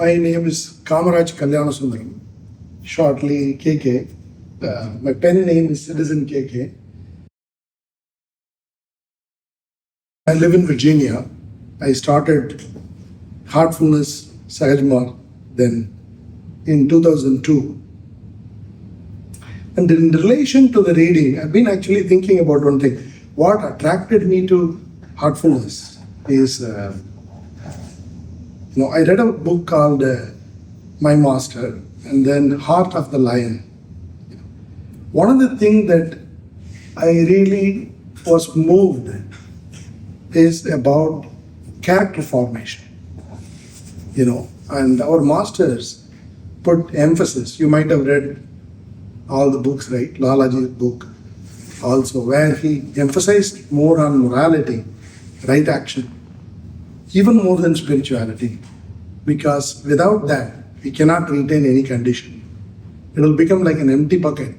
My name is Kamaraj Kalyanasunaram, shortly KK. My pen name is Citizen KK. I live in Virginia. I started Heartfulness Sahajmar then in 2002. And in relation to the reading, I've been actually thinking about one thing. What attracted me to Heartfulness is, I read a book called My Master and then Heart of the Lion. One of the things that I really was moved is about character formation, and our masters put emphasis. You might have read all the books, right? Lalaji's book also, where he emphasized more on morality, right action, even more than spirituality, because without that, we cannot retain any condition. It will become like an empty bucket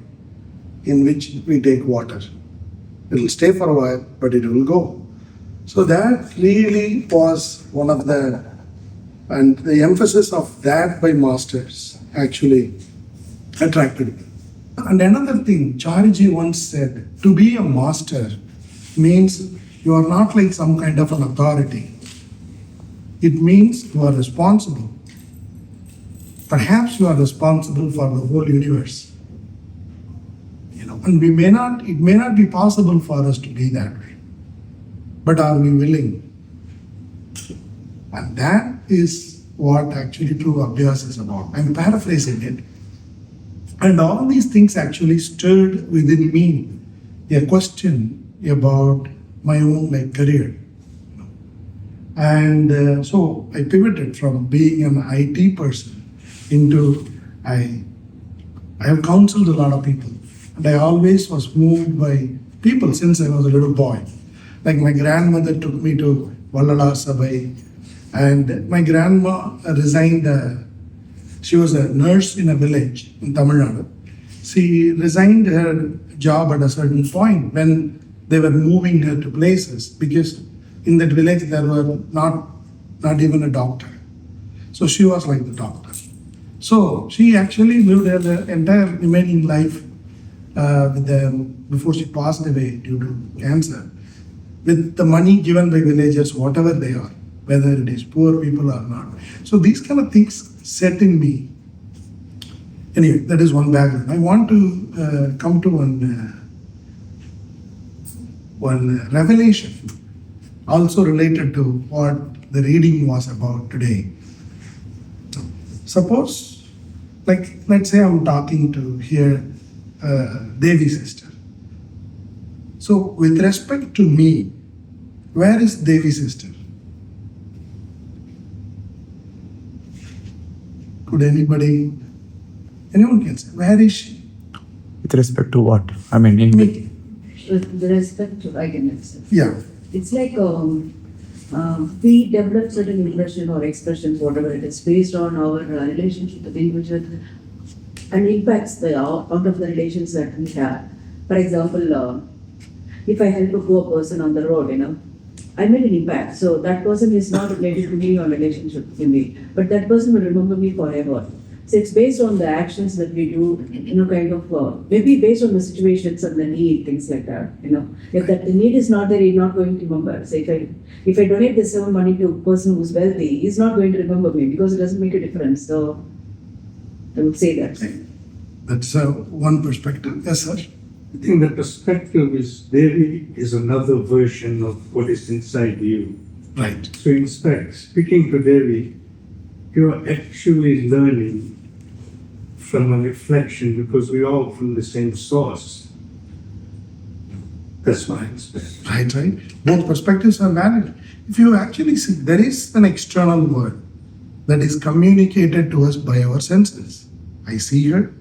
in which we take water. It will stay for a while, but it will go. So that really was one of and the emphasis of that by masters actually attracted me. And another thing, Chariji once said, to be a master means you are not like some kind of an authority. It means you are responsible. Perhaps you are responsible for the whole universe. And it may not be possible for us to be that way. But are we willing? And that is what actually true Abhyas is about. I'm paraphrasing it. And all these things actually stirred within me a question about my own career. And so I pivoted from being an IT person into I have counseled a lot of people. And I always was moved by people since I was a little boy. Like my grandmother took me to Vallada Sabai, and my grandma resigned. She was a nurse in a village in Tamil Nadu. She resigned her job at a certain point when they were moving her to places, because in that village there were not even a doctor. So she was like the doctor. So she actually lived her entire remaining life before she passed away due to cancer, with the money given by villagers, whatever they are, whether it is poor people or not. So these kind of things set in me. Anyway, that is one background. I want to come to one revelation, also related to what the reading was about today. Suppose, let's say I'm talking to here Devi sister. So with respect to me, where is Devi sister? Could anyone can say, where is she? With respect to what? I mean, in me. With respect to, I can answer. Yeah. It's like we develop certain impression or expressions, whatever it is, based on our relationship with the individual and impacts out of the relations that we have. For example, if I help a poor person on the road, I made an impact. So that person is not related to me or relationship with me, but that person will remember me forever. So it's based on the actions that we do, maybe based on the situations and the need, things like that. If the need is not there, you're not going to remember. So if I donate this money to a person who's wealthy, he's not going to remember me because it doesn't make a difference. So I would say that. That's one perspective. Yes, sir. I think the perspective is Devi is another version of what is inside you. Right. So in fact, speaking to Devi, you're actually learning from a reflection because we're all from the same source. That's my experience. Right. Both perspectives are valid. If you actually see, there is an external word that is communicated to us by our senses. I see her,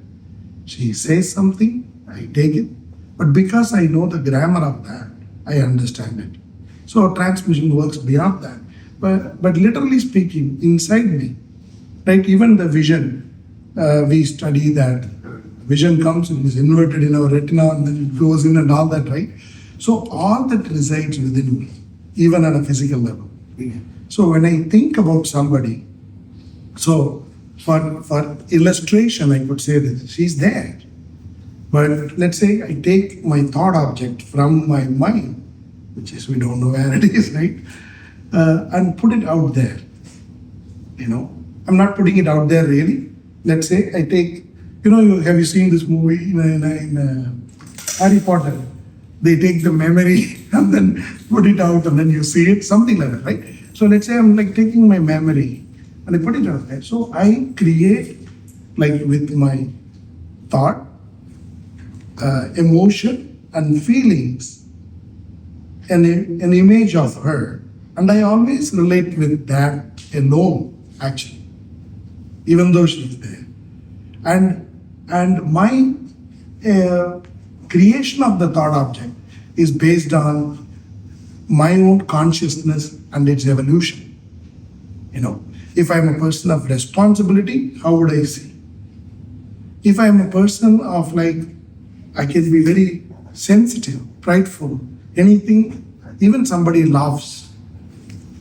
she says something, I take it. But because I know the grammar of that, I understand it. So transmission works beyond that. But literally speaking, inside me, right, even the vision, we study that vision comes and is inverted in our retina and then it goes in and all that, right? So all that resides within me, even on a physical level. So when I think about somebody, So for illustration, I could say that she's there. But let's say I take my thought object from my mind, which is we don't know where it is, right? And put it out there. You know, I'm not putting it out there really. Let's say I take, have you seen this movie in Harry Potter? They take the memory and then put it out and then you see it, something like that, right? So let's say I'm like taking my memory and I put it out there. So I create, like with my thought, emotion and feelings, an image of her. And I always relate with that alone, actually, even though she's there. And my creation of the thought object is based on my own consciousness and its evolution. If I'm a person of responsibility, how would I see? If I'm a person of I can be very sensitive, prideful, anything, even somebody laughs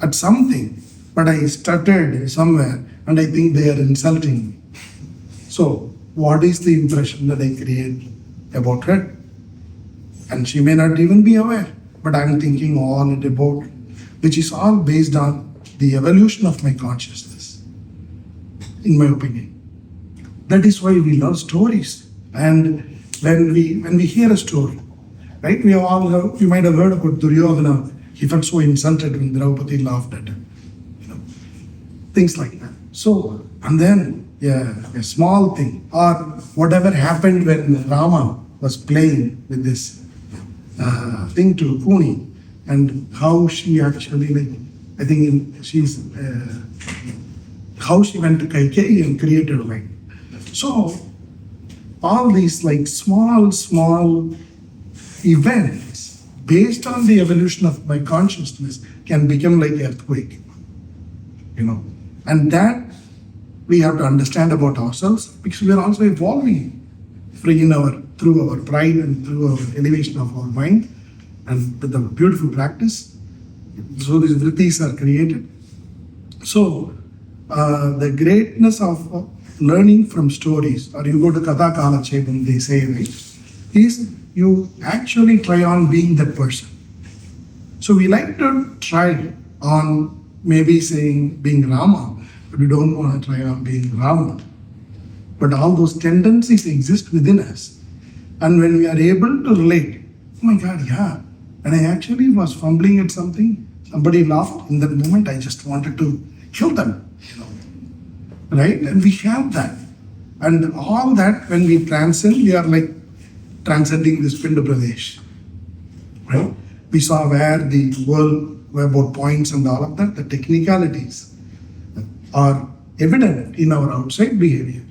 at something, but I stuttered somewhere and I think they are insulting me. So, what is the impression that I create about her? And she may not even be aware, but I'm thinking all it about, which is all based on the evolution of my consciousness, in my opinion. That is why we love stories. And when we hear a story, right? You might have heard about Duryodhana. He felt so insulted when Draupadi laughed at him. Things like that. So, and then a small thing, or whatever happened when Rama was playing with this thing to Kuni, and how she actually, how she went to Kaikeyi and created a way. So, all these small events based on the evolution of my consciousness can become like earthquake, and that we have to understand about ourselves, because we are also evolving through our pride and through our elevation of our mind, and with a beautiful practice. So these vrittis are created. So the greatness of learning from stories, or you go to Katha Kalachepam, they say, right, is you actually try on being that person. So we like to try on maybe saying being Rama, but we don't want to try on being Rama. But all those tendencies exist within us. And when we are able to relate, oh my God, yeah, and I actually was fumbling at something, somebody laughed, in that moment I just wanted to kill them, right? And we have that. And all that, when we transcend, we are like transcending this Pinda Pradesh, right? We saw where the world, about points and all of that, the technicalities are evident in our outside behavior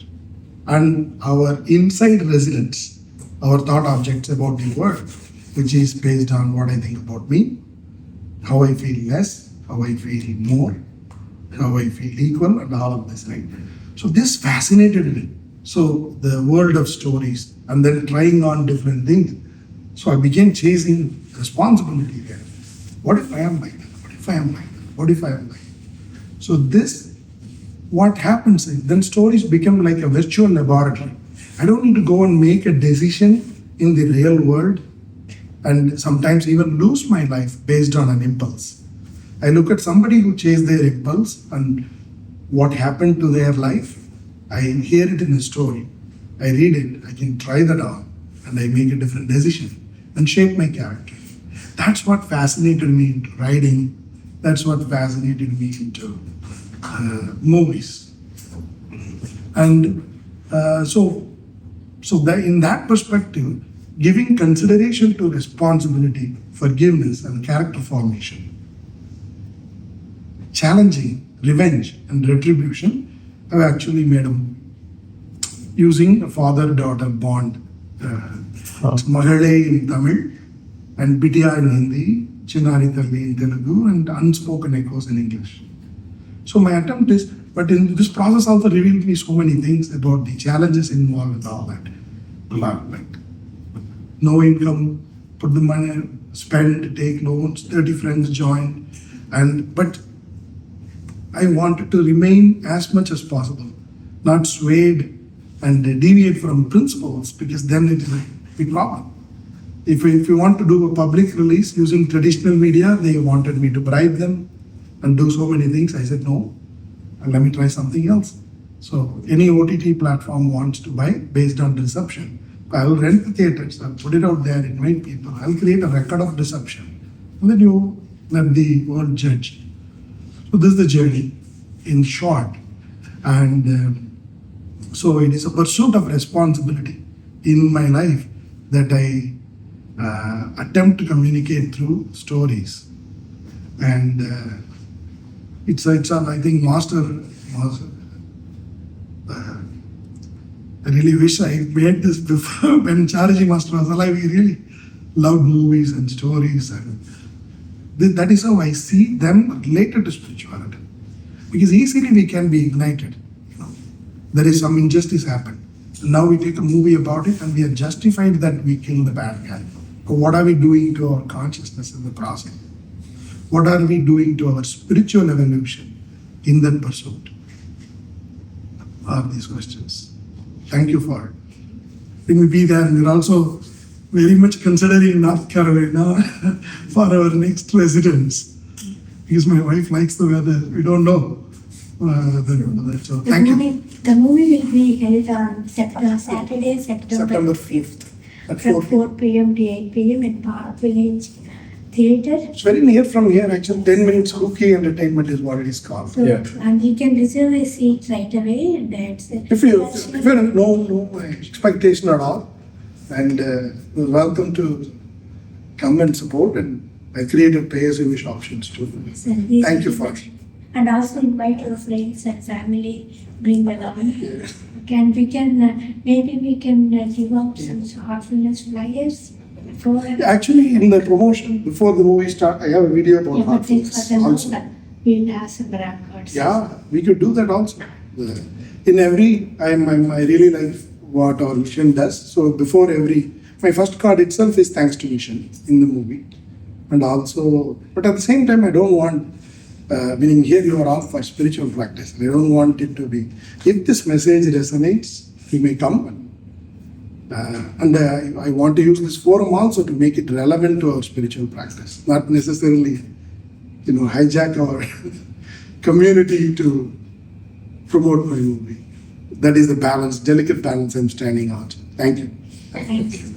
and our inside residence, our thought objects about the world, which is based on what I think about me, how I feel less, how I feel more, how I feel equal, and all of this, right? So this fascinated me. So the world of stories, and then trying on different things. So I began chasing responsibility there. What if I am like that? What if I am like that? What if I am like that? So this, what happens is, then stories become like a virtual laboratory. I don't need to go and make a decision in the real world and sometimes even lose my life based on an impulse. I look at somebody who chased their impulse and what happened to their life. I hear it in a story. I read it. I can try that on and I make a different decision and shape my character. That's what fascinated me into writing. That's what fascinated me into movies. And so that in that perspective, giving consideration to responsibility, forgiveness, and character formation, challenging revenge and retribution, I've actually made a movie using a father-daughter bond. It's Magale in Tamil and Bitiya in Hindi, Chinnari Talli in Telugu, and Unspoken Echoes in English. So my attempt is, but in this process also revealed me so many things about the challenges involved with all that. Like no income, put the money, spend, take loans, 30 friends join, but I wanted to remain as much as possible, not swayed and deviate from principles, because then it is a big problem. If you want to do a public release using traditional media, they wanted me to bribe them and do so many things. I said no, and let me try something else. So any OTT platform wants to buy based on reception. I will rent the theaters, I'll put it out there, invite people, I'll create a record of reception, and then you let the world judge. So this is the journey in short, and so it is a pursuit of responsibility in my life that I attempt to communicate through stories, and it's on, I think master was. I really wish I made this before when Charji Master was alive. He really loved movies and stories, and that is how I see them related to spirituality. Because easily we can be ignited. There is some injustice happened. Now we take a movie about it and we are justified that we kill the bad guy. But what are we doing to our consciousness in the process? What are we doing to our spiritual evolution in that pursuit? Are these questions. Thank you for letting me be there. And we're also very much considering North Carolina for our next residence. Because my wife likes the weather. We don't know. So thank you. The movie will be held on Saturday, September 5th at from 4 4 p.m. to 8 p.m. in Park Village Theatre. It's very near from here, actually. 10 minutes Rookie Entertainment is what it is called. So, and you can reserve a seat right away. And that's If you have no expectation at all, and you're welcome to come and support, and I created pay-as-you-wish options too. Thank you for it. And also invite your friends and family, bring them along. Yeah. Maybe we can give out some Heartfulness flyers. Actually, in the promotion, before the movie start, I have a video about Heartfulness also. We'll have some records. Yeah, we could do that also. In every, I really like what our mission does. So before every, my first card itself is thanks to mission in the movie. And also, but at the same time, I don't want, meaning here you are all for spiritual practice. I don't want it to be, if this message resonates, you may come. And I want to use this forum also to make it relevant to our spiritual practice, not necessarily, hijack our community to promote my movie. That is the balance, delicate balance I'm standing on. Thank you. Thank you.